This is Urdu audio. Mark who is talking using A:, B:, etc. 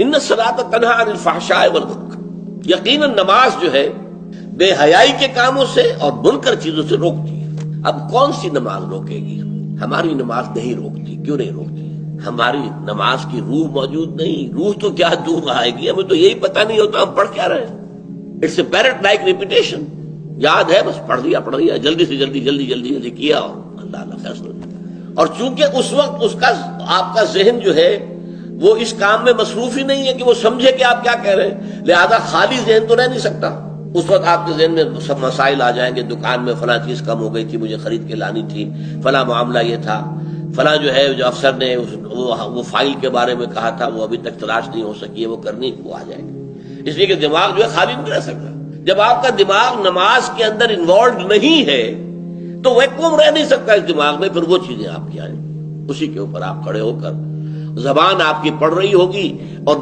A: ان الصلاۃ تنہی عن الفحشاء والمنکر، یقیناً نماز جو ہے بے حیائی کے کاموں سے اور منکر چیزوں سے روکتی ہے۔ اب کون سی نماز روکے گی؟ ہماری نماز نہیں روکتی۔ کیوں نہیں روکتی؟ ہماری نماز کی روح موجود نہیں۔ روح تو کیا دور آئے گی، ہمیں تو یہی پتہ نہیں ہوتا ہم پڑھ کیا رہے ہیں۔ It's a parrot like repetition, یاد ہے بس پڑھ دیا جلدی سے جلدی کیا اور اللہ فیصلہ۔ اور چونکہ اس وقت اس کا آپ کا ذہن جو ہے وہ اس کام میں مصروف ہی نہیں ہے کہ وہ سمجھے کہ آپ کیا کہہ رہے ہیں، لہذا خالی ذہن تو رہ نہیں سکتا۔ اس وقت آپ کے ذہن میں سب مسائل آ جائیں گے، دکان میں فلاں چیز کم ہو گئی تھی، مجھے خرید کے لانی تھی، فلاں معاملہ یہ تھا، فلاں جو ہے جو افسر نے وہ فائل کے بارے میں کہا تھا وہ ابھی تک تلاش نہیں ہو سکی ہے، وہ کرنی وہ آ جائے گی۔ اس لیے کہ دماغ جو ہے خالی نہیں رہ سکتا۔ جب آپ کا دماغ نماز کے اندر انوالوڈ نہیں ہے تو ویکوم رہ نہیں سکتا اس دماغ میں، پھر وہ چیزیں آپ کی آئیں، اسی کے اوپر آپ کھڑے ہو کر زبان آپ کی پڑھ رہی ہوگی اور